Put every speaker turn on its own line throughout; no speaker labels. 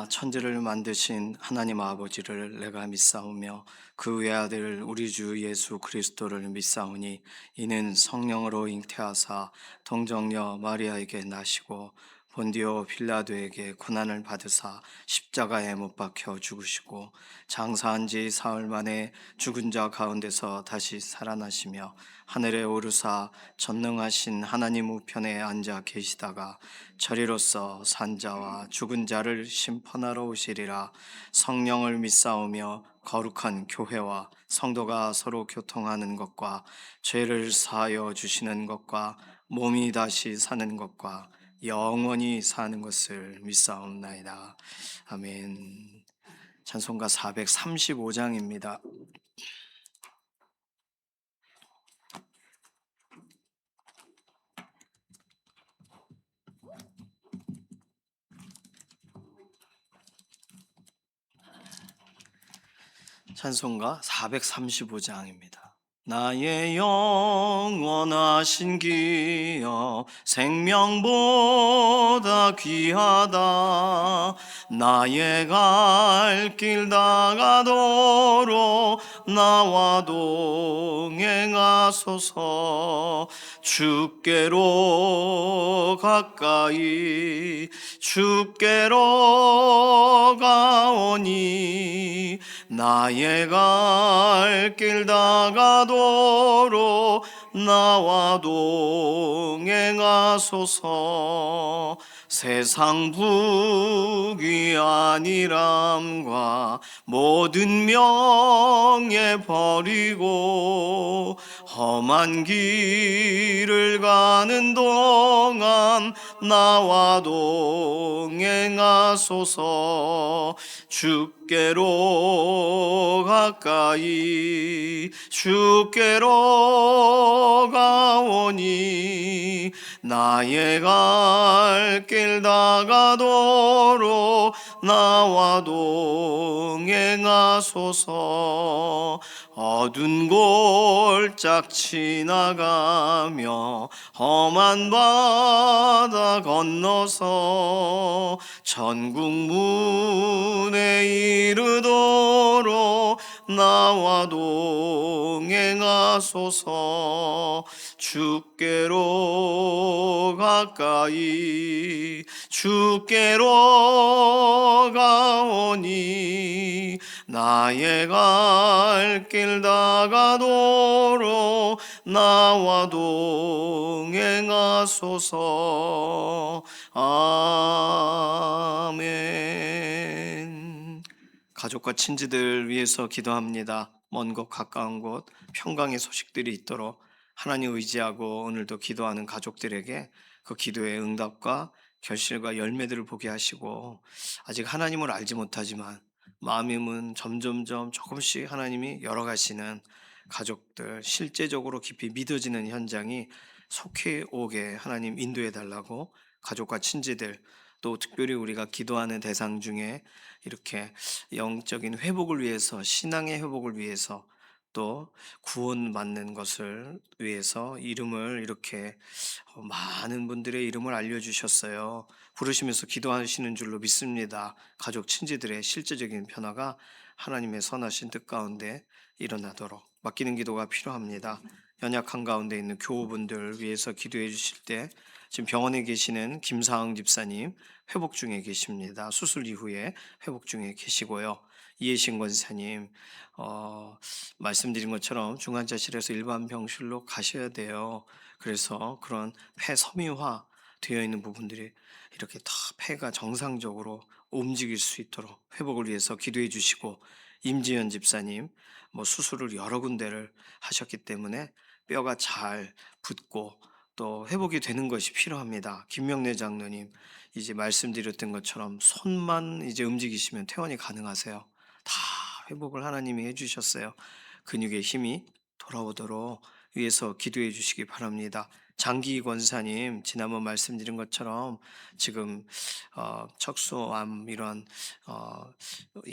천지를 만드신 하나님 아버지를 내가 믿사오며 그 외아들 우리 주 예수 그리스도를 믿사오니 이는 성령으로 잉태하사 동정녀 마리아에게 나시고 본디오 빌라도에게 고난을 받으사 십자가에 못 박혀 죽으시고 장사한 지 사흘 만에 죽은 자 가운데서 다시 살아나시며 하늘에 오르사 전능하신 하나님 우편에 앉아 계시다가 저리로서 산자와 죽은 자를 심판하러 오시리라. 성령을 믿사오며 거룩한 교회와 성도가 서로 교통하는 것과 죄를 사하여 주시는 것과 몸이 다시 사는 것과 영원히 사는 것을 믿사옵나이다. 아멘. 찬송가 435장입니다. 찬송가 435장입니다. 나의 영원하신 기여 생명보다 귀하다. 나의 갈 길 다가도록 나와 동행하소서. 주께로 가까이 주께로 가오니 나의 갈 길 다가도록 나와 동행하소서. 세상 부귀 안일함과 모든 명예 버리고 험한 길을 가는 동안 나와 동행하소서. 주께로 가까이 주께로 가오니 나의 갈 길 다가도록 나와 동행하소서. 어두운 골짝 지나가며 험한 바다 건너서 천국 문에 이르도록 나와 동행하소서. 주께로 가까이 주께로 가오니 나의 갈 길 다가도록 나와 동행하소서. 아멘. 가족과 친지들 위해서 기도합니다. 먼 곳 가까운 곳 평강의 소식들이 있도록 하나님 의지하고 오늘도 기도하는 가족들에게 그 기도의 응답과 결실과 열매들을 보게 하시고, 아직 하나님을 알지 못하지만 마음은 점점점 조금씩 하나님이 열어가시는 가족들, 실제적으로 깊이 믿어지는 현장이 속히 오게 하나님 인도해 달라고, 가족과 친지들, 또 특별히 우리가 기도하는 대상 중에 이렇게 영적인 회복을 위해서, 신앙의 회복을 위해서, 또 구원받는 것을 위해서 이름을 이렇게 많은 분들의 이름을 알려주셨어요. 부르시면서 기도하시는 줄로 믿습니다. 가족 친지들의 실제적인 변화가 하나님의 선하신 뜻 가운데 일어나도록 맡기는 기도가 필요합니다. 연약한 가운데 있는 교우분들 위해서 기도해 주실 때, 지금 병원에 계시는 김사흥 집사님 회복 중에 계십니다. 수술 이후에 회복 중에 계시고요. 이해신 권사님 말씀드린 것처럼 중환자실에서 일반 병실로 가셔야 돼요. 그래서 그런 폐 섬유화 되어 있는 부분들이 이렇게 다 폐가 정상적으로 움직일 수 있도록 회복을 위해서 기도해 주시고, 임지연 집사님 수술을 여러 군데를 하셨기 때문에 뼈가 잘 붙고 또 회복이 되는 것이 필요합니다. 김명래 장로님, 이제 말씀드렸던 것처럼 손만 이제 움직이시면 퇴원이 가능하세요. 다 회복을 하나님이 해주셨어요. 근육의 힘이 돌아오도록 위해서 기도해 주시기 바랍니다. 장기 권사님, 지난번 말씀드린 것처럼 지금 척수암 이런 어,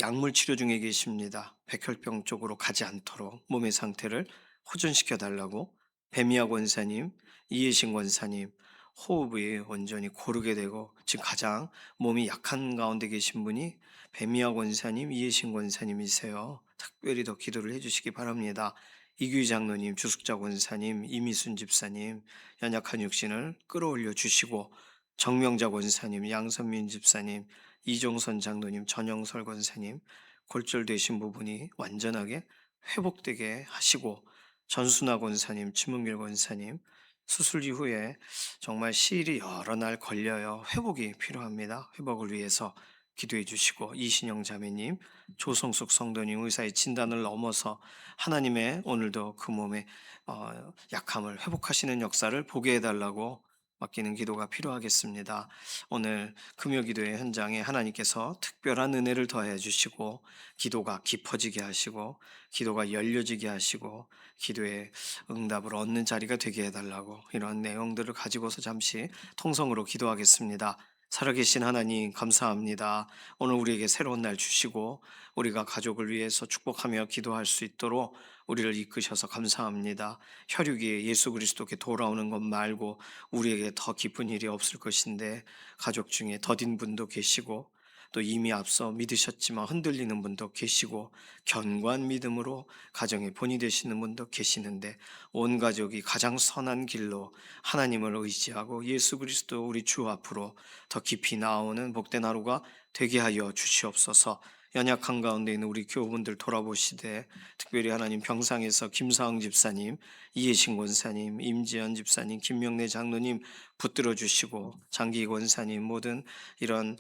약물 치료 중에 계십니다. 백혈병 쪽으로 가지 않도록 몸의 상태를 호전시켜 달라고. 배미아 권사님, 이혜신 권사님, 호흡이 온전히 고르게 되고, 지금 가장 몸이 약한 가운데 계신 분이 배미아 권사님, 이혜신 권사님이세요. 특별히 더 기도를 해주시기 바랍니다. 이규희 장로님, 주숙자 권사님, 이미순 집사님, 연약한 육신을 끌어올려 주시고, 정명자 권사님, 양선민 집사님, 이종선 장로님, 전영설 권사님, 골절되신 부분이 완전하게 회복되게 하시고, 전순아 권사님, 지문길 권사님, 수술 이후에 정말 시일이 여러 날 걸려요. 회복이 필요합니다. 회복을 위해서 기도해 주시고, 이신영 자매님, 조성숙 성도님 의사의 진단을 넘어서 하나님의 오늘도 그 몸의 약함을 회복하시는 역사를 보게 해달라고 맡기는 기도가 필요하겠습니다. 오늘 금요 기도의 현장에 하나님께서 특별한 은혜를 더해 주시고, 기도가 깊어지게 하시고, 기도가 열려지게 하시고, 기도의 응답을 얻는 자리가 되게 해달라고, 이런 내용들을 가지고서 잠시 통성으로 기도하겠습니다. 살아계신 하나님 감사합니다. 오늘 우리에게 새로운 날 주시고, 우리가 가족을 위해서 축복하며 기도할 수 있도록 우리를 이끄셔서 감사합니다. 혈육이 예수 그리스도께 돌아오는 것 말고 우리에게 더 기쁜 일이 없을 것인데, 가족 중에 더딘 분도 계시고, 또 이미 앞서 믿으셨지만 흔들리는 분도 계시고, 견고한 믿음으로 가정의 본이 되시는 분도 계시는데, 온 가족이 가장 선한 길로 하나님을 의지하고 예수 그리스도 우리 주 앞으로 더 깊이 나오는 복된 하루가 되게 하여 주시옵소서. 연약한 가운데 있는 우리 교우분들 돌아보시되, 특별히 하나님 병상에서 김사흥 집사님, 이혜신 권사님, 임지연 집사님, 김명래 장로님 붙들어 주시고, 장기 권사님 모든 이런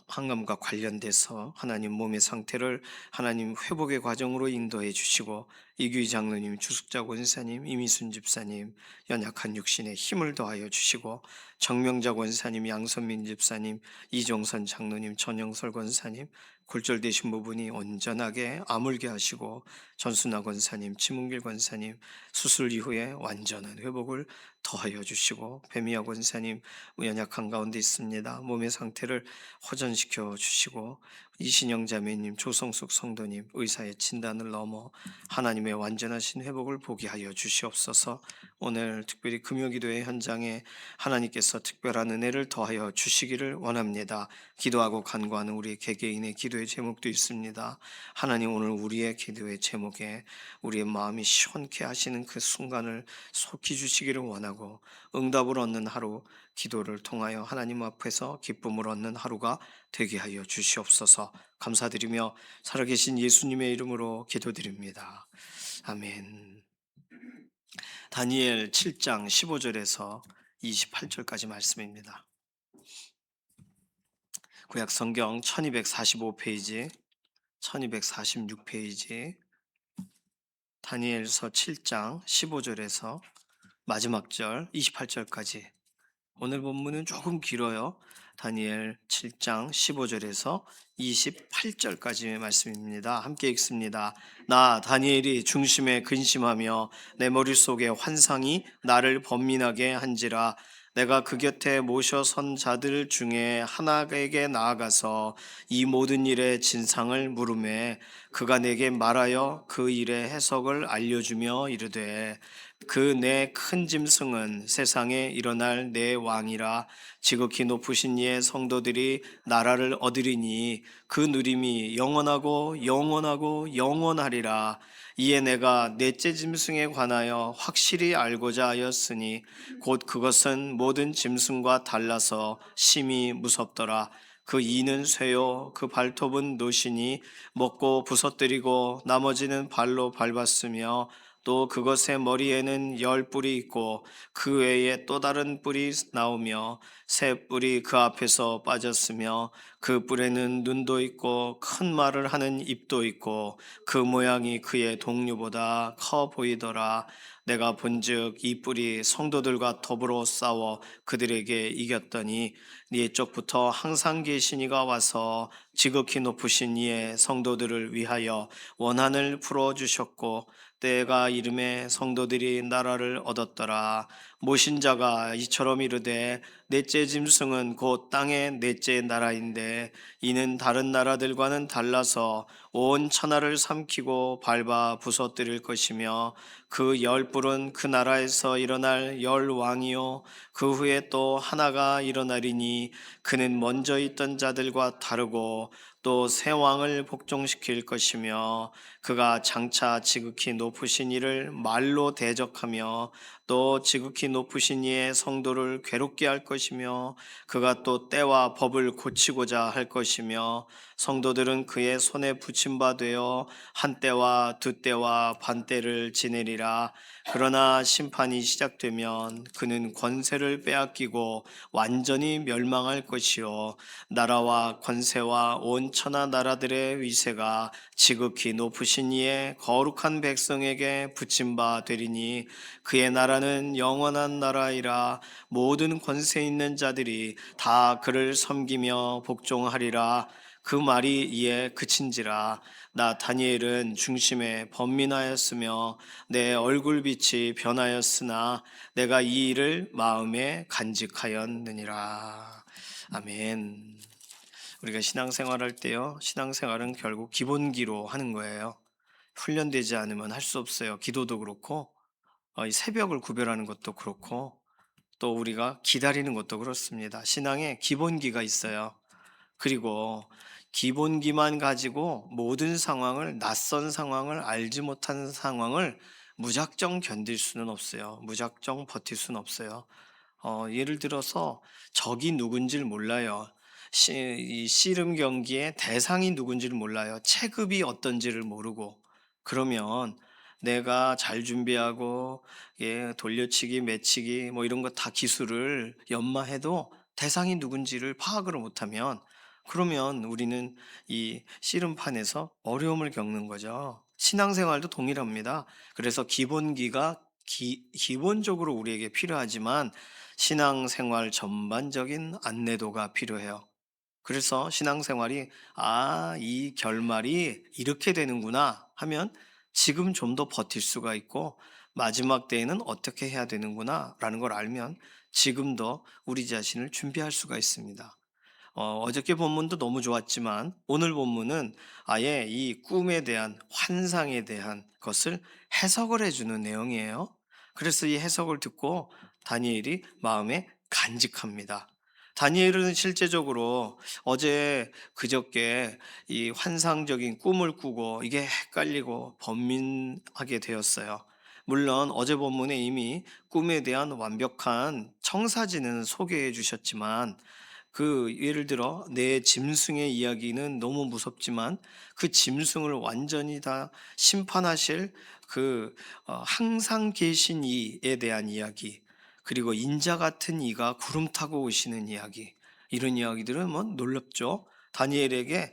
항암과 관련돼서 하나님 몸의 상태를 하나님 회복의 과정으로 인도해 주시고, 이규희 장로님, 주숙자 권사님, 이미순 집사님 연약한 육신에 힘을 더하여 주시고, 정명자 권사님, 양선민 집사님, 이종선 장로님, 전영설 권사님 골절되신 부분이 온전하게 아물게 하시고, 전순아 권사님, 치문길 권사님 수술 이후에 완전한 회복을 더하여 주시고, 배미아 권사님 연약한 가운데 있습니다. 몸의 상태를 호전시켜 주시고, 이신영 자매님, 조성숙 성도님 의사의 진단을 넘어 하나님의 완전하신 회복을 보게 하여 주시옵소서. 오늘 특별히 금요기도의 현장에 하나님께서 특별한 은혜를 더하여 주시기를 원합니다. 기도하고 간구하는 우리 개개인의 기도의 제목도 있습니다. 하나님, 오늘 우리의 기도의 제목에 우리의 마음이 시원케 하시는 그 순간을 속히 주시기를 원하고, 응답을 얻는 하루, 기도를 통하여 하나님 앞에서 기쁨을 얻는 하루가 되게 하여 주시옵소서. 감사드리며 살아계신 예수님의 이름으로 기도드립니다. 아멘. 다니엘 7장 15절에서 28절까지 말씀입니다. 구약 성경 1245페이지, 1246페이지, 다니엘서 7장 15절에서 마지막 절 28절까지. 오늘 본문은 조금 길어요. 다니엘 7장 15절에서 28절까지의 말씀입니다. 함께 읽습니다. 나 다니엘이 중심에 근심하며 내 머릿속에 환상이 나를 번민하게 한지라. 내가 그 곁에 모셔 선 자들 중에 하나에게 나아가서 이 모든 일의 진상을 물으매, 그가 내게 말하여 그 일의 해석을 알려주며 이르되, 그 내 큰 짐승은 세상에 일어날 내 왕이라. 지극히 높으신 이의 성도들이 나라를 얻으리니 그 누림이 영원하고 영원하고 영원하리라. 이에 내가 넷째 짐승에 관하여 확실히 알고자 하였으니 곧 그것은 모든 짐승과 달라서 심히 무섭더라. 그 이는 쇠요 그 발톱은 노시니 먹고 부서뜨리고 나머지는 발로 밟았으며, 또 그것의 머리에는 10뿔이 있고 그 외에 또 다른 뿔이 나오며 새 뿔이 그 앞에서 빠졌으며, 그 뿔에는 눈도 있고 큰 말을 하는 입도 있고 그 모양이 그의 동류보다 커 보이더라. 내가 본즉 이 뿔이 성도들과 더불어 싸워 그들에게 이겼더니, 네 쪽부터 항상 계신 이가 와서 지극히 높으신 이의 성도들을 위하여 원한을 풀어주셨고, 때가 이름에 성도들이 나라를 얻었더라. 모신 자가 이처럼 이르되, 넷째 짐승은 곧 땅의 넷째 나라인데 이는 다른 나라들과는 달라서 온 천하를 삼키고 밟아 부서뜨릴 것이며 그 열불은 그 나라에서 일어날 열 왕이요 그 후에 또 하나가 일어나리니 그는 먼저 있던 자들과 다르고 또 새 왕을 복종시킬 것이며 그가 장차 지극히 높으신 이를 말로 대적하며 또 지극히 높으신 이의 성도를 괴롭게 할 것이며 그가 또 때와 법을 고치고자 할 것이며 성도들은 그의 손에 붙임 바 되어 한 때와 두 때와 반 때를 지내리라. 그러나 심판이 시작되면 그는 권세를 빼앗기고 완전히 멸망할 것이요 나라와 권세와 온 천하 나라들의 위세가 지극히 높으신 이의 거룩한 백성에게 붙임 바 되리니 그의 나라는 영원한 나라이라. 모든 권세 있는 자들이 다 그를 섬기며 복종하리라. 그 말이 이에 그친지라. 나 다니엘은 중심에 번민하였으며 내 얼굴빛이 변하였으나 내가 이 일을 마음에 간직하였느니라. 아멘. 우리가 신앙생활할 때요, 신앙생활은 결국 기본기로 하는 거예요. 훈련되지 않으면 할 수 없어요. 기도도 그렇고 이 새벽을 구별하는 것도 그렇고 또 우리가 기다리는 것도 그렇습니다. 신앙에 기본기가 있어요. 그리고 기본기만 가지고 모든 상황을, 낯선 상황을, 알지 못한 상황을 무작정 견딜 수는 없어요. 무작정 버틸 수는 없어요. 예를 들어서 적이 누군지를 몰라요. 이 씨름 경기의 대상이 누군지를 몰라요. 체급이 어떤지를 모르고. 그러면 내가 잘 준비하고 돌려치기, 매치기 뭐 이런 거 다 기술을 연마해도 대상이 누군지를 파악을 못하면 그러면 우리는 이 씨름판에서 어려움을 겪는 거죠. 신앙생활도 동일합니다. 그래서 기본기가 기본적으로 우리에게 필요하지만 신앙생활 전반적인 안내도가 필요해요. 그래서 신앙생활이 이 결말이 이렇게 되는구나 하면 지금 좀 더 버틸 수가 있고 마지막 때에는 어떻게 해야 되는구나라는 걸 알면 지금 더 우리 자신을 준비할 수가 있습니다. 어저께 본문도 너무 좋았지만 오늘 본문은 아예 이 꿈에 대한 환상에 대한 것을 해석을 해주는 내용이에요. 그래서 이 해석을 듣고 다니엘이 마음에 간직합니다. 다니엘은 실제적으로 어제 그저께 이 환상적인 꿈을 꾸고 이게 헷갈리고 번민하게 되었어요. 물론 어제 본문에 이미 꿈에 대한 완벽한 청사진은 소개해 주셨지만 예를 들어 내 짐승의 이야기는 너무 무섭지만 그 짐승을 완전히 다 심판하실 항상 계신 이에 대한 이야기, 그리고 인자 같은 이가 구름 타고 오시는 이야기, 이런 이야기들은 뭐 놀랍죠. 다니엘에게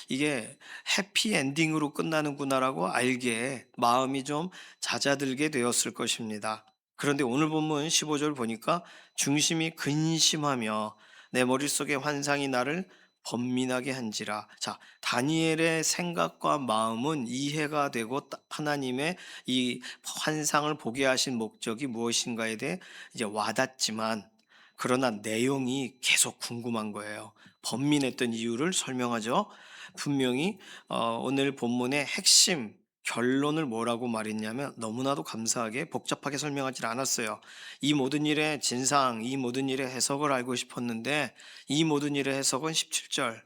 이게 해피 엔딩으로 끝나는구나라고 알게 마음이 좀 잦아들게 되었을 것입니다. 그런데 오늘 본문 15절 보니까 중심이 근심하며 내 머릿속에 환상이 나를 번민하게 한지라. 자, 다니엘의 생각과 마음은 이해가 되고 하나님의 이 환상을 보게 하신 목적이 무엇인가에 대해 이제 와닿지만 그러나 내용이 계속 궁금한 거예요. 번민했던 이유를 설명하죠. 분명히 오늘 본문의 핵심 결론을 뭐라고 말했냐면 너무나도 감사하게 복잡하게 설명하지 않았어요. 이 모든 일의 진상, 이 모든 일의 해석을 알고 싶었는데 이 모든 일의 해석은 17절.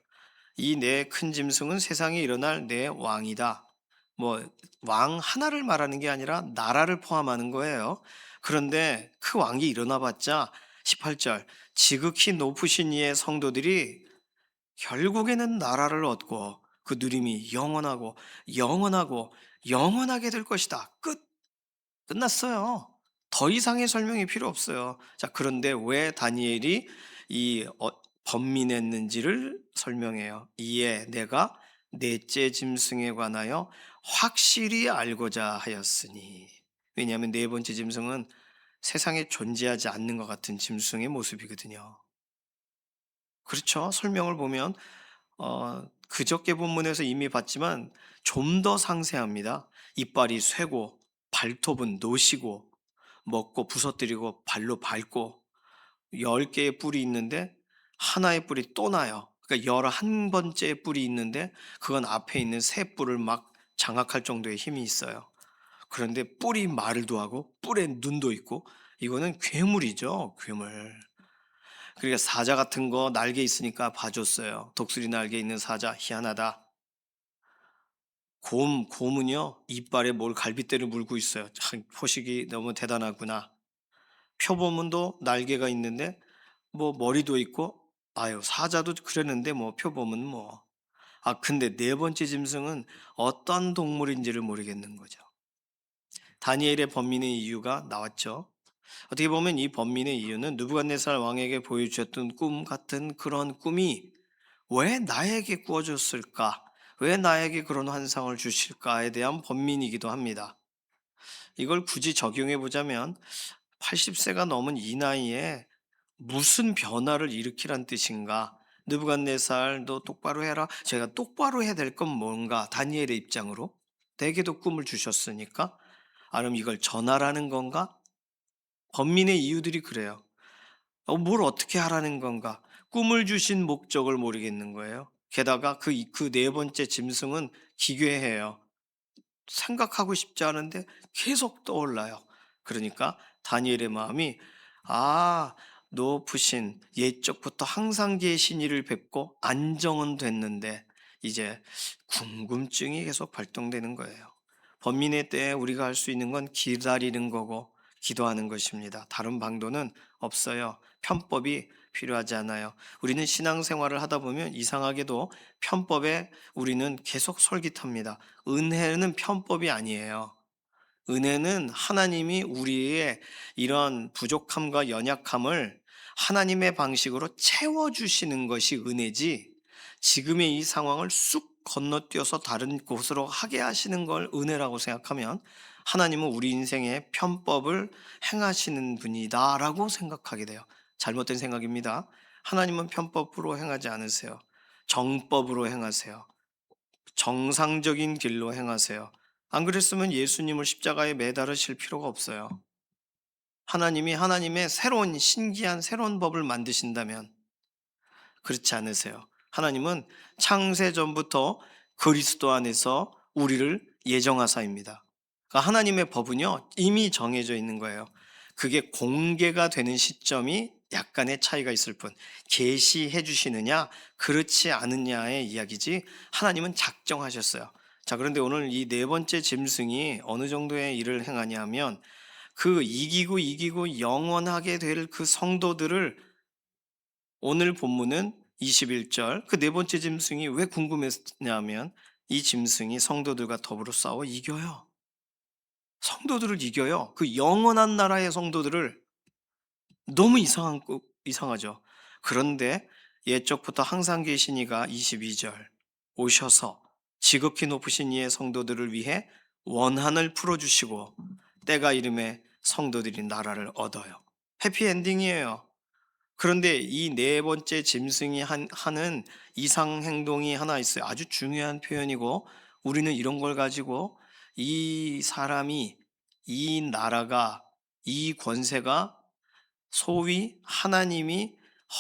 이 내 큰 짐승은 세상에 일어날 내 왕이다. 뭐 왕 하나를 말하는 게 아니라 나라를 포함하는 거예요. 그런데 그 왕이 일어나 봤자 18절. 지극히 높으신 이의 성도들이 결국에는 나라를 얻고 그 누림이 영원하고 영원하고 영원하게 될 것이다. 끝났어요. 더 이상의 설명이 필요 없어요. 자, 그런데 왜 다니엘이 번민했는지를 설명해요. 이에 내가 넷째 짐승에 관하여 확실히 알고자 하였으니. 왜냐하면 네 번째 짐승은 세상에 존재하지 않는 것 같은 짐승의 모습이거든요. 그렇죠. 설명을 보면 그저께 본문에서 이미 봤지만 좀 더 상세합니다. 이빨이 쇠고 발톱은 노시고 먹고 부서뜨리고 발로 밟고 10개의 뿔이 있는데 하나의 뿔이 또 나요. 그러니까 11번째 뿔이 있는데 그건 앞에 있는 세 뿔을 막 장악할 정도의 힘이 있어요. 그런데 뿔이 말도 하고 뿔에 눈도 있고 이거는 괴물이죠, 괴물. 그러니까 사자 같은 거 날개 있으니까 봐줬어요. 독수리 날개 있는 사자 희한하다. 곰은요 이빨에 뭘 갈빗대를 물고 있어요. 참 포식이 너무 대단하구나. 표범은도 날개가 있는데 뭐 머리도 있고 아유 사자도 그랬는데 뭐 표범은 뭐. 근데 네 번째 짐승은 어떤 동물인지를 모르겠는 거죠. 다니엘의 번민의 이유가 나왔죠. 어떻게 보면 이 번민의 이유는 느부갓네살 왕에게 보여주셨던 꿈 같은 그런 꿈이 왜 나에게 꾸어졌을까? 왜 나에게 그런 환상을 주실까에 대한 번민이기도 합니다. 이걸 굳이 적용해 보자면 80세가 넘은 이 나이에 무슨 변화를 일으키란 뜻인가? 느부갓네살 너 똑바로 해라. 제가 똑바로 해야 될 건 뭔가? 다니엘의 입장으로 내게도 꿈을 주셨으니까. 아니면 이걸 전하라는 건가? 번민의 이유들이 그래요. 뭘 어떻게 하라는 건가? 꿈을 주신 목적을 모르겠는 거예요. 게다가 그 네 번째 짐승은 기괴해요. 생각하고 싶지 않은데 계속 떠올라요. 그러니까 다니엘의 마음이 아, 높으신 옛적부터 항상 계신 이를 뵙고 안정은 됐는데 이제 궁금증이 계속 발동되는 거예요. 번민의 때에 우리가 할 수 있는 건 기다리는 거고 기도하는 것입니다. 다른 방도는 없어요. 편법이 필요하지 않아요. 우리는 신앙생활을 하다 보면 이상하게도 편법에 우리는 계속 솔깃합니다. 은혜는 편법이 아니에요. 은혜는 하나님이 우리의 이런 부족함과 연약함을 하나님의 방식으로 채워주시는 것이 은혜지, 지금의 이 상황을 쑥 건너뛰어서 다른 곳으로 하게 하시는 걸 은혜라고 생각하면 하나님은 우리 인생의 편법을 행하시는 분이다라고 생각하게 돼요. 잘못된 생각입니다. 하나님은 편법으로 행하지 않으세요. 정법으로 행하세요. 정상적인 길로 행하세요. 안 그랬으면 예수님을 십자가에 매달으실 필요가 없어요. 하나님이 하나님의 새로운 신기한 새로운 법을 만드신다면 그렇지 않으세요. 하나님은 창세 전부터 그리스도 안에서 우리를 예정하사입니다. 그러니까 하나님의 법은요 이미 정해져 있는 거예요. 그게 공개가 되는 시점이 약간의 차이가 있을 뿐, 계시해 주시느냐 그렇지 않느냐의 이야기지 하나님은 작정하셨어요. 자, 그런데 오늘 이 네 번째 짐승이 어느 정도의 일을 행하냐 하면 그 이기고 영원하게 될 그 성도들을, 오늘 본문은 21절 그 네 번째 짐승이 왜 궁금했냐면 이 짐승이 성도들과 더불어 싸워 이겨요. 성도들을 이겨요. 그 영원한 나라의 성도들을. 너무 이상하죠. 그런데 옛적부터 항상 계신 이가 22절 오셔서 지극히 높으신 이의 성도들을 위해 원한을 풀어주시고 때가 이름에 성도들이 나라를 얻어요. 해피엔딩이에요. 그런데 이 네 번째 짐승이 하는 이상 행동이 하나 있어요. 아주 중요한 표현이고 우리는 이런 걸 가지고 이 사람이, 이 나라가, 이 권세가 소위 하나님이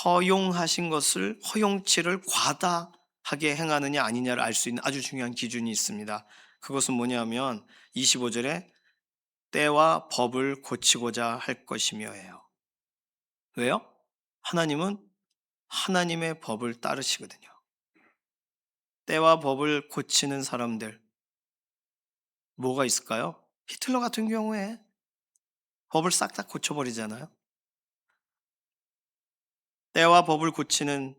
허용하신 것을, 허용치를 과다하게 행하느냐 아니냐를 알 수 있는 아주 중요한 기준이 있습니다. 그것은 뭐냐면 25절에 때와 법을 고치고자 할 것이며예요. 왜요? 하나님은 하나님의 법을 따르시거든요. 때와 법을 고치는 사람들 뭐가 있을까요? 히틀러 같은 경우에 법을 싹 다 고쳐버리잖아요. 때와 법을 고치는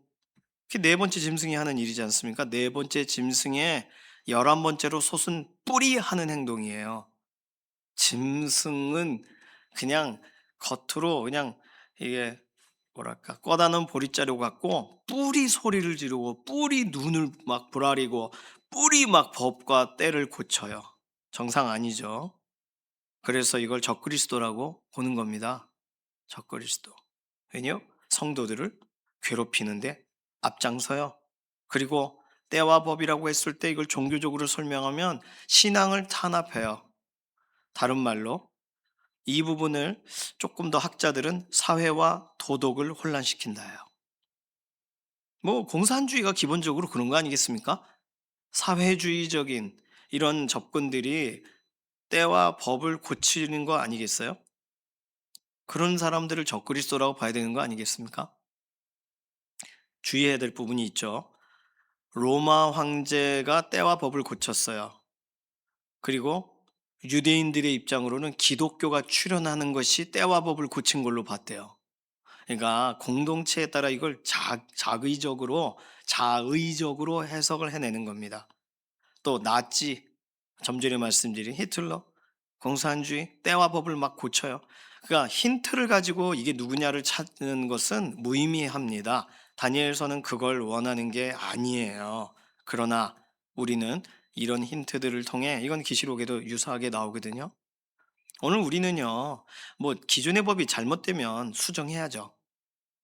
그 네 번째 짐승이 하는 일이지 않습니까? 네 번째 짐승의 11번째로 솟은 뿔이 하는 행동이에요. 짐승은 그냥 겉으로 그냥 이게 뭐랄까 꺼다는 보릿자루 같고 뿔이 소리를 지르고 뿔이 눈을 막 부라리고 뿔이 막 법과 때를 고쳐요. 정상 아니죠. 그래서 이걸 적그리스도라고 보는 겁니다. 적그리스도. 왜냐? 성도들을 괴롭히는데 앞장서요. 그리고 때와 법이라고 했을 때 이걸 종교적으로 설명하면 신앙을 탄압해요. 다른 말로 이 부분을 조금 더 학자들은 사회와 도덕을 혼란시킨다예요. 뭐 공산주의가 기본적으로 그런 거 아니겠습니까? 사회주의적인 이런 접근들이 때와 법을 고치는 거 아니겠어요? 그런 사람들을 적그리스도라고 봐야 되는 거 아니겠습니까? 주의해야 될 부분이 있죠. 로마 황제가 때와 법을 고쳤어요. 그리고 유대인들의 입장으로는 기독교가 출현하는 것이 때와 법을 고친 걸로 봤대요. 그러니까 공동체에 따라 이걸 자의적으로 해석을 해내는 겁니다. 또 나치, 좀 전에 말씀드린 히틀러, 공산주의, 때와 법을 막 고쳐요. 그러니까 힌트를 가지고 이게 누구냐를 찾는 것은 무의미합니다. 다니엘서는 그걸 원하는 게 아니에요. 그러나 우리는 이런 힌트들을 통해, 이건 계시록에도 유사하게 나오거든요. 오늘 우리는요, 뭐 기존의 법이 잘못되면 수정해야죠.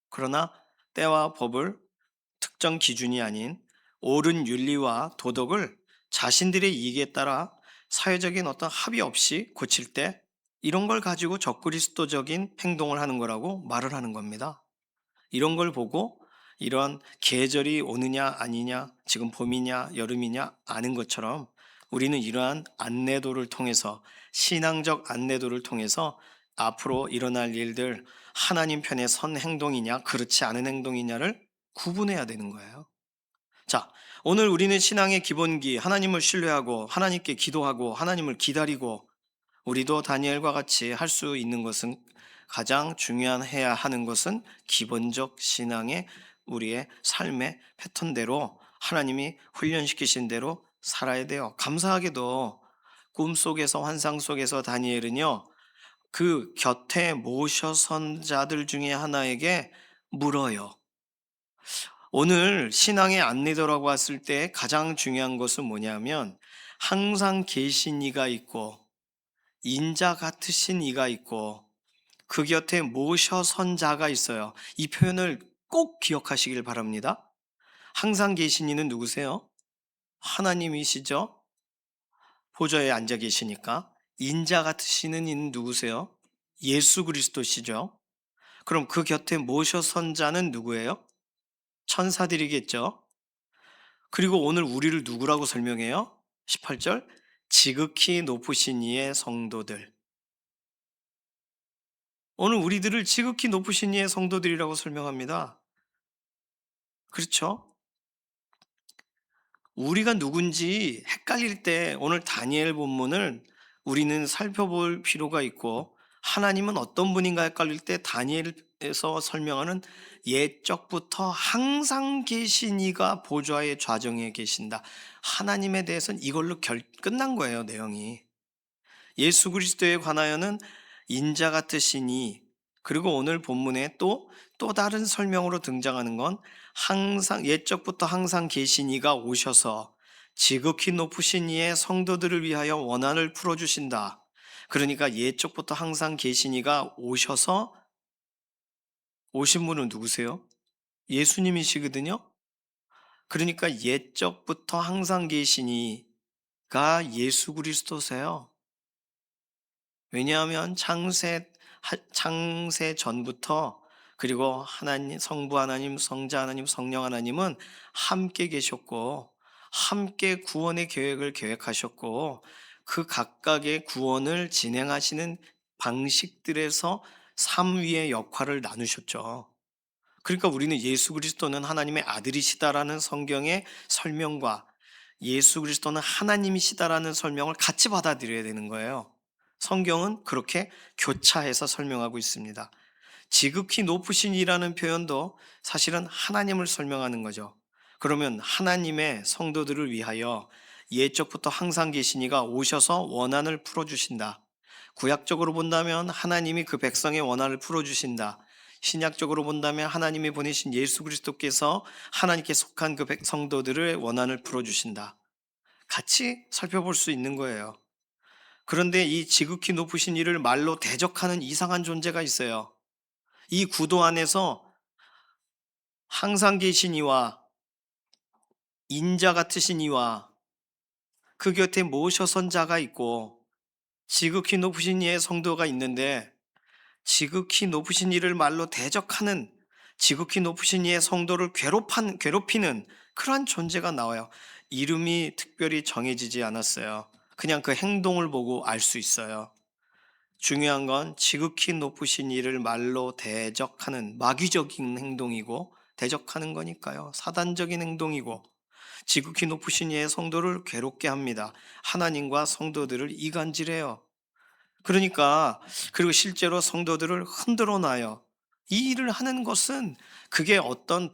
그러나 때와 법을 특정 기준이 아닌 옳은 윤리와 도덕을 자신들의 이익에 따라 사회적인 어떤 합의 없이 고칠 때, 이런 걸 가지고 적그리스도적인 행동을 하는 거라고 말을 하는 겁니다. 이런 걸 보고 이런 계절이 오느냐 아니냐, 지금 봄이냐 여름이냐 아는 것처럼 우리는 이러한 안내도를 통해서, 신앙적 안내도를 통해서 앞으로 일어날 일들, 하나님 편의 선 행동이냐 그렇지 않은 행동이냐를 구분해야 되는 거예요. 자, 오늘 우리는 신앙의 기본기, 하나님을 신뢰하고 하나님께 기도하고 하나님을 기다리고, 우리도 다니엘과 같이 할 수 있는 것은, 가장 중요한 해야 하는 것은 기본적 신앙의 우리의 삶의 패턴대로 하나님이 훈련시키신 대로 살아야 돼요. 감사하게도 꿈속에서, 환상 속에서 다니엘은요, 그 곁에 모셔선 자들 중에 하나에게 물어요. 오늘 신앙의 안리더라고 했을 때 가장 중요한 것은 뭐냐면, 항상 계신 이가 있고 인자 같으신 이가 있고 그 곁에 모셔선 자가 있어요. 이 표현을 꼭 기억하시길 바랍니다. 항상 계신 이는 누구세요? 하나님이시죠? 보좌에 앉아 계시니까. 인자 같으시는 이는 누구세요? 예수 그리스도시죠. 그럼 그 곁에 모셔선 자는 누구예요? 천사들이겠죠. 그리고 오늘 우리를 누구라고 설명해요? 18절, 지극히 높으신 이의 성도들. 오늘 우리들을 지극히 높으신 이의 성도들이라고 설명합니다. 그렇죠? 우리가 누군지 헷갈릴 때 오늘 다니엘 본문을 우리는 살펴볼 필요가 있고, 하나님은 어떤 분인가 헷갈릴 때 다니엘에서 설명하는 옛적부터 항상 계신 이가 보좌의 좌정에 계신다. 하나님에 대해서는 이걸로 끝난 거예요, 내용이. 예수 그리스도에 관하여는 인자 같으시니, 그리고 오늘 본문에 또 다른 설명으로 등장하는 건, 항상 옛적부터 항상 계신 이가 오셔서 지극히 높으신 이의 성도들을 위하여 원한을 풀어 주신다. 그러니까 옛적부터 항상 계신 이가 오셔서, 오신 분은 누구세요? 예수님이시거든요. 그러니까 옛적부터 항상 계신 이가 예수 그리스도세요. 왜냐하면 창세 전부터, 그리고 하나님, 성부 하나님, 성자 하나님, 성령 하나님은 함께 계셨고 함께 구원의 계획을 계획하셨고, 그 각각의 구원을 진행하시는 방식들에서 삼위의 역할을 나누셨죠. 그러니까 우리는 예수 그리스도는 하나님의 아들이시다라는 성경의 설명과 예수 그리스도는 하나님이시다라는 설명을 같이 받아들여야 되는 거예요. 성경은 그렇게 교차해서 설명하고 있습니다. 지극히 높으신 이라는 표현도 사실은 하나님을 설명하는 거죠. 그러면 하나님의 성도들을 위하여 옛적부터 항상 계신 이가 오셔서 원한을 풀어주신다. 구약적으로 본다면 하나님이 그 백성의 원한을 풀어주신다. 신약적으로 본다면 하나님이 보내신 예수 그리스도께서 하나님께 속한 그 백성도들의 원한을 풀어주신다. 같이 살펴볼 수 있는 거예요. 그런데 이 지극히 높으신 이를 말로 대적하는 이상한 존재가 있어요. 이 구도 안에서 항상 계신 이와 인자 같으신 이와 그 곁에 모셔선 자가 있고, 지극히 높으신 이의 성도가 있는데 지극히 높으신 이를 말로 대적하는, 지극히 높으신 이의 성도를 괴롭히는 그러한 존재가 나와요. 이름이 특별히 정해지지 않았어요. 그냥 그 행동을 보고 알 수 있어요. 중요한 건 지극히 높으신 이를 말로 대적하는 마귀적인 행동이고, 대적하는 거니까요. 사단적인 행동이고, 지극히 높으신 이의 성도를 괴롭게 합니다. 하나님과 성도들을 이간질해요. 그러니까, 그리고 실제로 성도들을 흔들어 놔요. 이 일을 하는 것은 그게 어떤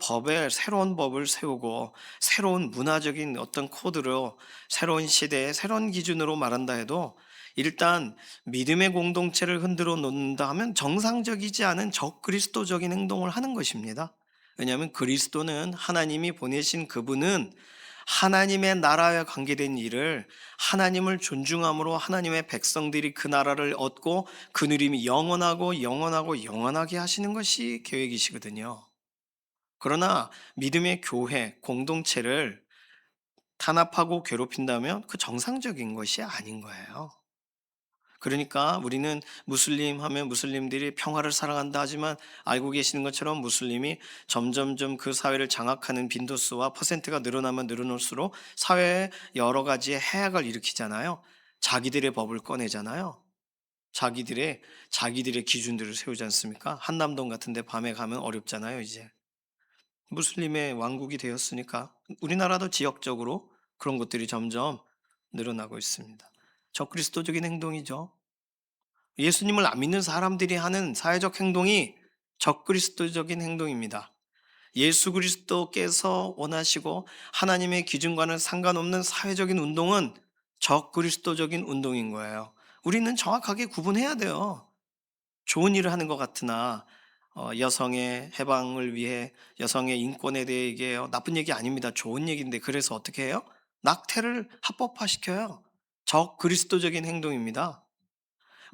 새로운 법을 세우고 새로운 문화적인 어떤 코드로 새로운 시대의 새로운 기준으로 말한다 해도, 일단 믿음의 공동체를 흔들어 놓는다 하면 정상적이지 않은 적그리스도적인 행동을 하는 것입니다. 왜냐하면 그리스도는, 하나님이 보내신 그분은 하나님의 나라에 관계된 일을, 하나님을 존중함으로 하나님의 백성들이 그 나라를 얻고 그 누림이 영원하고 영원하고 영원하게 하시는 것이 계획이시거든요. 그러나 믿음의 교회, 공동체를 탄압하고 괴롭힌다면 그 정상적인 것이 아닌 거예요. 그러니까 우리는 무슬림 하면 무슬림들이 평화를 사랑한다 하지만, 알고 계시는 것처럼 무슬림이 점점점 그 사회를 장악하는 빈도수와 퍼센트가 늘어나면 늘어날수록 사회에 여러 가지의 해악을 일으키잖아요. 자기들의 법을 꺼내잖아요. 자기들의 기준들을 세우지 않습니까? 한남동 같은 데 밤에 가면 어렵잖아요, 이제. 무슬림의 왕국이 되었으니까 우리나라도 지역적으로 그런 것들이 점점 늘어나고 있습니다. 적그리스도적인 행동이죠. 예수님을 안 믿는 사람들이 하는 사회적 행동이 적그리스도적인 행동입니다. 예수 그리스도께서 원하시고 하나님의 기준과는 상관없는 사회적인 운동은 적그리스도적인 운동인 거예요. 우리는 정확하게 구분해야 돼요. 좋은 일을 하는 것 같으나 여성의 해방을 위해, 여성의 인권에 대해 얘기해요. 나쁜 얘기 아닙니다. 좋은 얘기인데, 그래서 어떻게 해요? 낙태를 합법화시켜요. 적그리스도적인 행동입니다.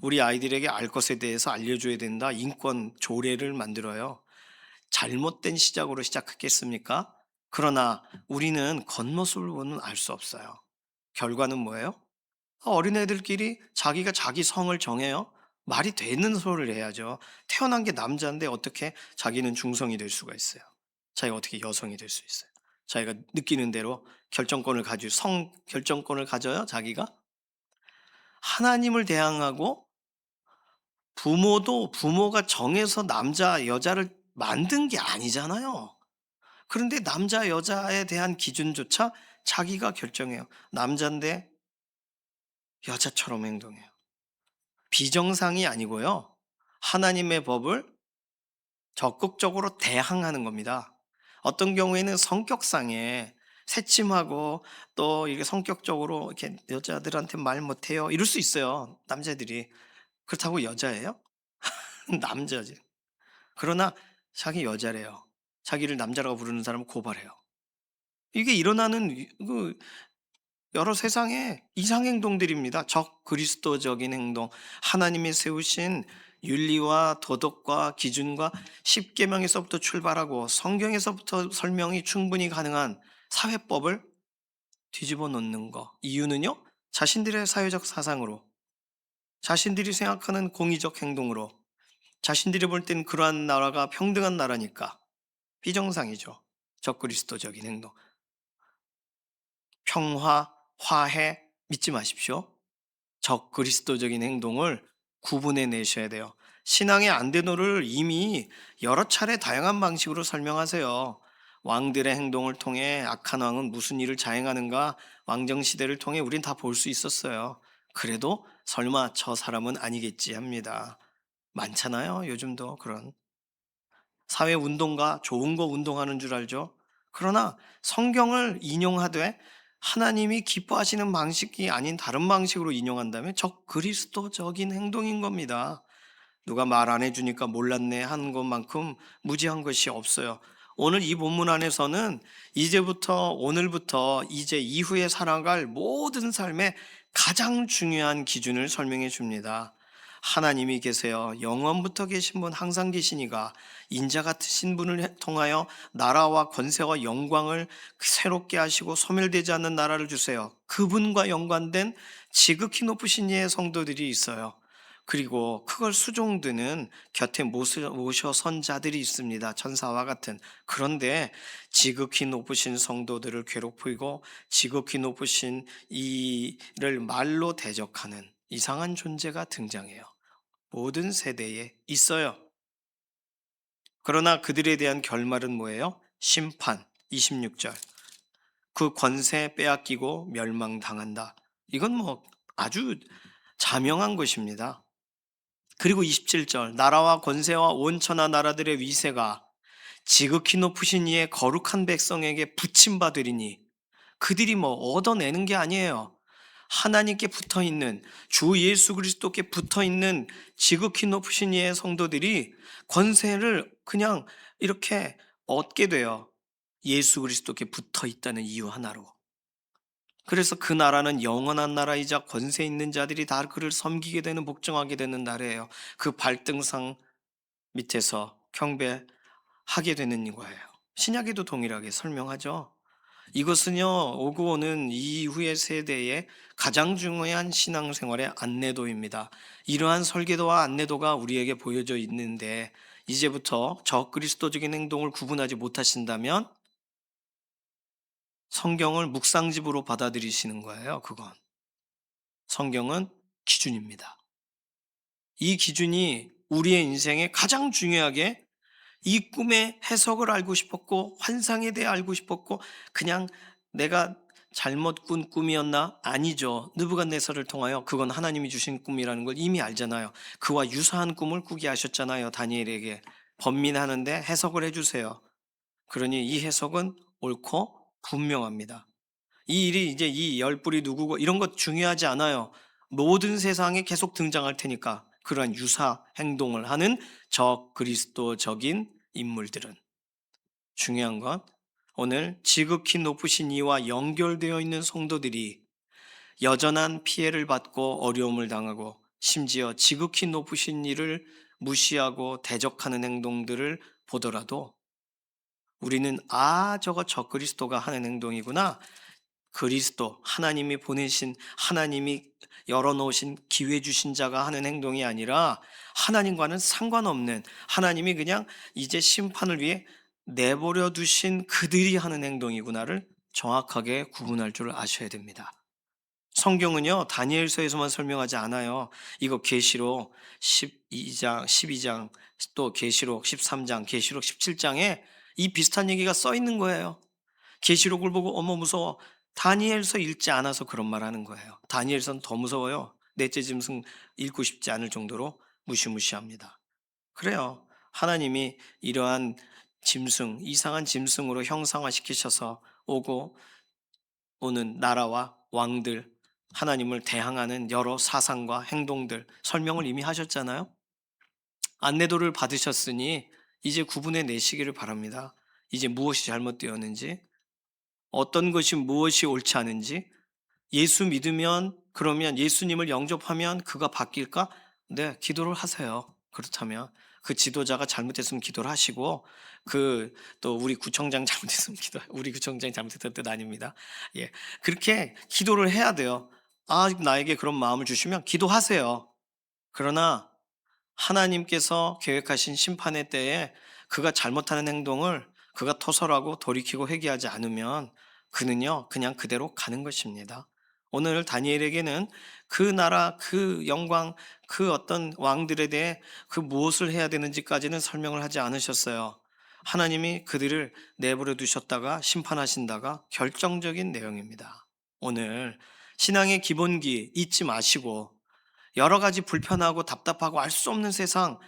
우리 아이들에게 알 것에 대해서 알려줘야 된다. 인권 조례를 만들어요. 잘못된 시작으로 시작했겠습니까? 그러나 우리는 겉모습을 보면 알 수 없어요. 결과는 뭐예요? 어린애들끼리 자기가 자기 성을 정해요. 말이 되는 소리를 해야죠. 태어난 게 남자인데 어떻게 자기는 중성이 될 수가 있어요? 자기가 어떻게 여성이 될 수 있어요? 자기가 느끼는 대로 성 결정권을 가져요, 자기가? 하나님을 대항하고, 부모가 정해서 남자, 여자를 만든 게 아니잖아요. 그런데 남자, 여자에 대한 기준조차 자기가 결정해요. 남자인데 여자처럼 행동해요. 비정상이 아니고요. 하나님의 법을 적극적으로 대항하는 겁니다. 어떤 경우에는 성격상에 새침하고, 또 이렇게 성격적으로 이렇게 여자들한테 말 못해요, 이럴 수 있어요. 남자들이. 그렇다고 여자예요? 남자지. 그러나 자기 여자래요. 자기를 남자라고 부르는 사람을 고발해요. 이게 일어나는 여러 세상의 이상행동들입니다. 적그리스도적인 행동, 하나님이 세우신 윤리와 도덕과 기준과 십계명에서부터 출발하고 성경에서부터 설명이 충분히 가능한 사회법을 뒤집어 놓는 거. 이유는요, 자신들의 사회적 사상으로, 자신들이 생각하는 공의적 행동으로, 자신들이 볼 땐 그러한 나라가 평등한 나라니까. 비정상이죠. 적그리스도적인 행동. 평화, 화해 믿지 마십시오. 적그리스도적인 행동을 구분해 내셔야 돼요. 신앙의 안되노를 이미 여러 차례 다양한 방식으로 설명하세요. 왕들의 행동을 통해 악한 왕은 무슨 일을 자행하는가, 왕정시대를 통해 우린 다 볼 수 있었어요. 그래도 설마 저 사람은 아니겠지 합니다. 많잖아요, 요즘도 그런. 사회 운동가 좋은 거 운동하는 줄 알죠? 그러나 성경을 인용하되 하나님이 기뻐하시는 방식이 아닌 다른 방식으로 인용한다면 적 그리스도적인 행동인 겁니다. 누가 말 안 해주니까 몰랐네 하는 것만큼 무지한 것이 없어요. 오늘 이 본문 안에서는 오늘부터 이제 이후에 살아갈 모든 삶의 가장 중요한 기준을 설명해 줍니다. 하나님이 계세요. 영원부터 계신 분, 항상 계시니가 인자 같으신 분을 통하여 나라와 권세와 영광을 새롭게 하시고 소멸되지 않는 나라를 주세요. 그분과 연관된 지극히 높으신 이의 성도들이 있어요. 그리고 그걸 수종드는 곁에 모셔 선 자들이 있습니다. 천사와 같은. 그런데 지극히 높으신 성도들을 괴롭히고 지극히 높으신 이를 말로 대적하는 이상한 존재가 등장해요. 모든 세대에 있어요. 그러나 그들에 대한 결말은 뭐예요? 심판. 26절. 그 권세 빼앗기고 멸망당한다. 이건 뭐 아주 자명한 것입니다. 그리고 27절. 나라와 권세와 온천하 나라들의 위세가 지극히 높으신 이의 거룩한 백성에게 붙임받으리니, 그들이 뭐 얻어내는 게 아니에요. 하나님께 붙어 있는, 주 예수 그리스도께 붙어 있는 지극히 높으신 이의 성도들이 권세를 그냥 이렇게 얻게 돼요. 예수 그리스도께 붙어 있다는 이유 하나로. 그래서 그 나라는 영원한 나라이자 권세 있는 자들이 다 그를 섬기게 되는, 복종하게 되는 나라예요. 그 발등상 밑에서 경배하게 되는 거예요. 신약에도 동일하게 설명하죠. 이것은요, 오고 오는 이후의 세대의 가장 중요한 신앙생활의 안내도입니다. 이러한 설계도와 안내도가 우리에게 보여져 있는데, 이제부터 적그리스도적인 행동을 구분하지 못하신다면 성경을 묵상집으로 받아들이시는 거예요. 그건 성경은 기준입니다. 이 기준이 우리의 인생에 가장 중요하게, 이 꿈의 해석을 알고 싶었고 환상에 대해 알고 싶었고, 그냥 내가 잘못 꾼 꿈이었나? 아니죠. 느부갓네살을 통하여 그건 하나님이 주신 꿈이라는 걸 이미 알잖아요. 그와 유사한 꿈을 꾸게 하셨잖아요. 다니엘에게 번민하는데 해석을 해주세요. 그러니 이 해석은 옳고 분명합니다. 이 일이 이제 이 열 뿔이 누구고 이런 것 중요하지 않아요. 모든 세상에 계속 등장할 테니까, 그러한 유사 행동을 하는 적 그리스도적인 인물들은. 중요한 건 오늘 지극히 높으신 이와 연결되어 있는 성도들이 여전한 피해를 받고 어려움을 당하고, 심지어 지극히 높으신 이를 무시하고 대적하는 행동들을 보더라도 우리는 저거 적 그리스도가 하는 행동이구나. 그리스도, 하나님이 보내신, 하나님이 열어놓으신, 기회 주신 자가 하는 행동이 아니라 하나님과는 상관없는, 하나님이 그냥 이제 심판을 위해 내버려 두신 그들이 하는 행동이구나를 정확하게 구분할 줄 아셔야 됩니다. 성경은요, 다니엘서에서만 설명하지 않아요. 이거 계시록 12장, 또 계시록 13장, 계시록 17장에 이 비슷한 얘기가 써 있는 거예요. 계시록을 보고 어머 무서워, 다니엘서 읽지 않아서 그런 말 하는 거예요. 다니엘서는 더 무서워요. 넷째 짐승 읽고 싶지 않을 정도로 무시무시합니다. 그래요. 하나님이 이러한 짐승, 이상한 짐승으로 형상화시키셔서 오고 오는 나라와 왕들, 하나님을 대항하는 여러 사상과 행동들 설명을 이미 하셨잖아요. 안내도를 받으셨으니 이제 구분해 내시기를 바랍니다. 이제 무엇이 잘못되었는지, 어떤 것이 무엇이 옳지 않은지. 예수 믿으면, 그러면 예수님을 영접하면 그가 바뀔까? 네, 기도를 하세요. 그렇다면 그 지도자가 잘못했으면 기도를 하시고, 그 또 우리 구청장 잘못했으면 우리 구청장이 잘못했던 뜻 아닙니다. 예, 그렇게 기도를 해야 돼요. 나에게 그런 마음을 주시면 기도하세요. 그러나 하나님께서 계획하신 심판의 때에 그가 잘못하는 행동을 그가 토설하고 돌이키고 회개하지 않으면 그는요, 그냥 그대로 가는 것입니다. 오늘 다니엘에게는 그 나라, 그 영광, 그 어떤 왕들에 대해 그 무엇을 해야 되는지까지는 설명을 하지 않으셨어요. 하나님이 그들을 내버려 두셨다가 심판하신다가 결정적인 내용입니다. 오늘 신앙의 기본기 잊지 마시고, 여러 가지 불편하고 답답하고 알 수 없는 세상,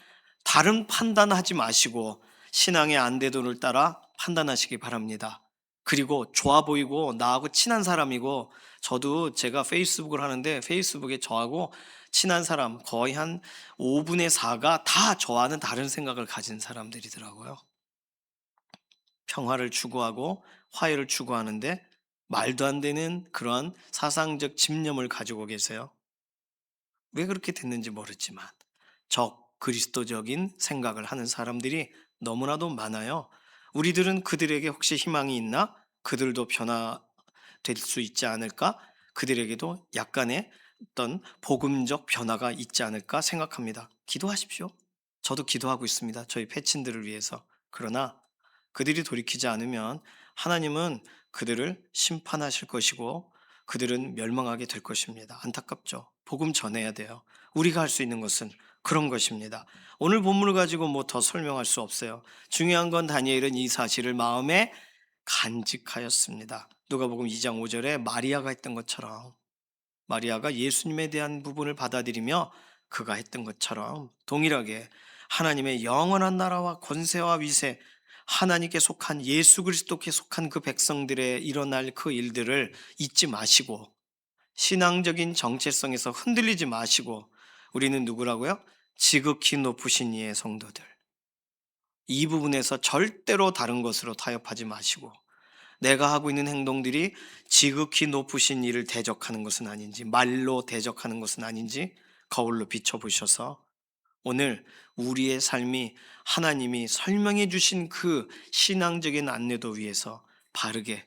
다른 판단하지 마시고 신앙의 안대도를 따라 판단하시기 바랍니다. 그리고 좋아 보이고 나하고 친한 사람이고, 저도 제가 페이스북을 하는데 페이스북에 저하고 친한 사람 거의 한 5분의 4가 다 저와는 다른 생각을 가진 사람들이더라고요. 평화를 추구하고 화해를 추구하는데 말도 안 되는 그러한 사상적 집념을 가지고 계세요. 왜 그렇게 됐는지 모르지만 적 그리스도적인 생각을 하는 사람들이 너무나도 많아요. 우리들은 그들에게 혹시 희망이 있나? 그들도 변화될 수 있지 않을까? 그들에게도 약간의 어떤 복음적 변화가 있지 않을까 생각합니다. 기도하십시오. 저도 기도하고 있습니다. 저희 패친들을 위해서. 그러나 그들이 돌이키지 않으면 하나님은 그들을 심판하실 것이고 그들은 멸망하게 될 것입니다. 안타깝죠. 복음 전해야 돼요. 우리가 할 수 있는 것은 그런 것입니다. 오늘 본문을 가지고 뭐 더 설명할 수 없어요. 중요한 건 다니엘은 이 사실을 마음에 간직하였습니다. 누가복음 2장 5절에 마리아가 했던 것처럼, 마리아가 예수님에 대한 부분을 받아들이며 그가 했던 것처럼 동일하게 하나님의 영원한 나라와 권세와 위세, 하나님께 속한 예수 그리스도께 속한 그 백성들의 일어날 그 일들을 잊지 마시고 신앙적인 정체성에서 흔들리지 마시고, 우리는 누구라고요? 지극히 높으신 이의 성도들, 이 부분에서 절대로 다른 것으로 타협하지 마시고 내가 하고 있는 행동들이 지극히 높으신 이를 대적하는 것은 아닌지, 말로 대적하는 것은 아닌지 거울로 비춰보셔서 오늘 우리의 삶이 하나님이 설명해 주신 그 신앙적인 안내도 위해서 바르게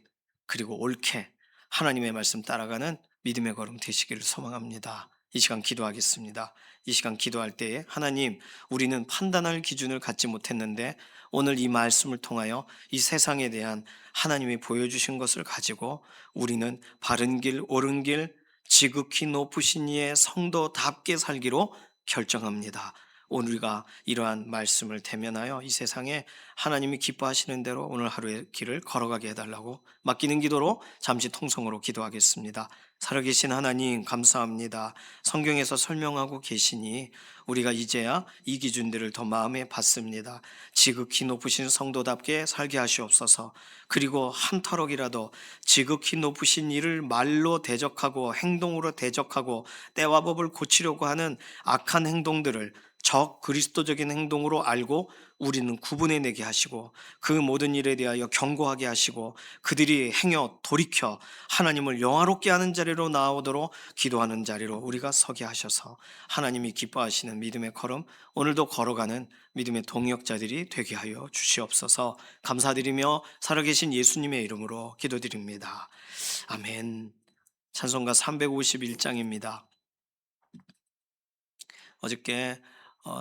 그리고 옳게 하나님의 말씀 따라가는 믿음의 걸음 되시기를 소망합니다. 이 시간 기도하겠습니다. 이 시간 기도할 때에 하나님, 우리는 판단할 기준을 갖지 못했는데 오늘 이 말씀을 통하여 이 세상에 대한 하나님이 보여주신 것을 가지고 우리는 바른 길, 옳은 길, 지극히 높으신 이의 성도답게 살기로 결정합니다. 오늘 우리가 이러한 말씀을 대면하여 이 세상에 하나님이 기뻐하시는 대로 오늘 하루의 길을 걸어가게 해달라고 맡기는 기도로 잠시 통성으로 기도하겠습니다. 살아계신 하나님 감사합니다. 성경에서 설명하고 계시니 우리가 이제야 이 기준들을 더 마음에 받습니다. 지극히 높으신 성도답게 살게 하시옵소서. 그리고 한 터럭이라도 지극히 높으신 이를 말로 대적하고 행동으로 대적하고 때와 법을 고치려고 하는 악한 행동들을 적 그리스도적인 행동으로 알고 우리는 구분해내게 하시고 그 모든 일에 대하여 경고하게 하시고 그들이 행여 돌이켜 하나님을 영화롭게 하는 자리로 나오도록 기도하는 자리로 우리가 서게 하셔서 하나님이 기뻐하시는 믿음의 걸음, 오늘도 걸어가는 믿음의 동역자들이 되게 하여 주시옵소서. 감사드리며 살아계신 예수님의 이름으로 기도드립니다. 아멘. 찬송가 351장입니다. 어저께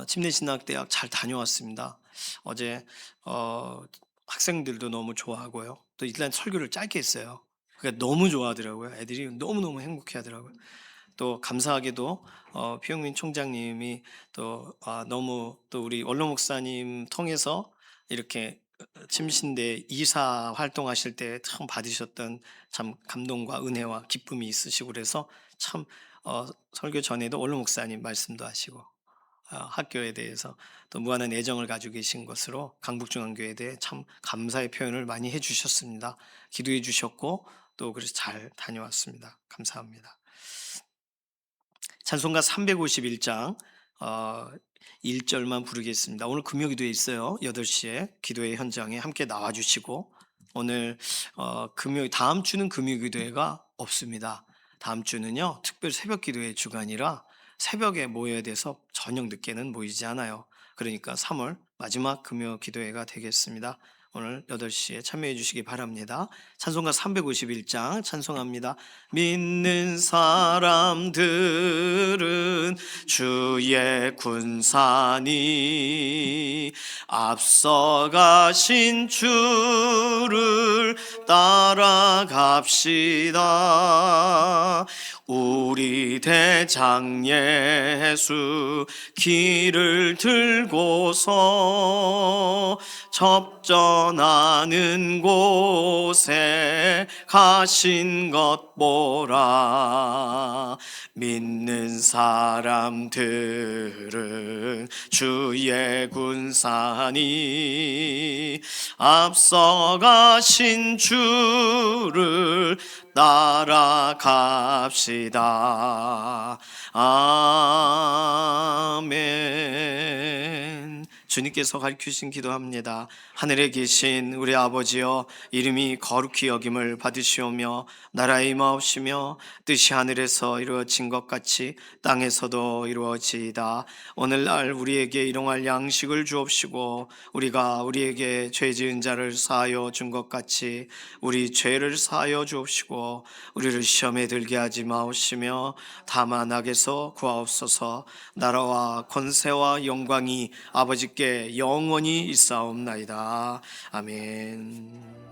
침례신학대학 잘 다녀왔습니다. 어제 학생들도 너무 좋아하고요. 또 일단 설교를 짧게 했어요. 그러니까 너무 좋아하더라고요. 애들이 너무너무 행복해하더라고요. 또 감사하게도 피용민 총장님이 또 너무 또 우리 원로 목사님 통해서 이렇게 침신대 이사 활동하실 때 참 받으셨던 참 감동과 은혜와 기쁨이 있으시고 그래서 참 설교 전에도 원로 목사님 말씀도 하시고 학교에 대해서 또 무한한 애정을 가지고 계신 것으로 강북중앙교회에 대해 참 감사의 표현을 많이 해주셨습니다. 기도해 주셨고 또 그래서 잘 다녀왔습니다. 감사합니다. 찬송가 351장 1절만 부르겠습니다. 오늘 금요기도에 있어요. 8시에 기도회 현장에 함께 나와주시고, 오늘 다음 주는 금요기도회가 없습니다. 다음 주는요 특별 새벽기도회 주간이라 새벽에 모여야 돼서 저녁 늦게는 모이지 않아요. 그러니까 3월 마지막 금요기도회가 되겠습니다. 오늘 8시에 참여해 주시기 바랍니다. 찬송가 351장 찬송합니다. 믿는 사람들은 주의 군사니 앞서가신 주를 따라갑시다. 우리 대장 예수 길을 들고서 접전하는 곳에 가신 것 보라. 믿는 사람들은 주의 군사니 앞서가신 주를 따라갑시다. 아멘. 주님께서 가르치신 기도합니다. 하늘에 계신 우리 아버지여, 이름이 거룩히 여김을 받으시오며 나라의 임하옵시며 뜻이 하늘에서 이루어진 것 같이 땅에서도 이루어지이다. 오늘날 우리에게 일용할 양식을 주옵시고 우리가 우리에게 죄 지은 자를 사하여 준 것 같이 우리 죄를 사하여 주옵시고 우리를 시험에 들게 하지 마옵시며 다만 악에서 구하옵소서. 나라와 권세와 영광이 아버지께 영원히 있사옵나이다. 아멘.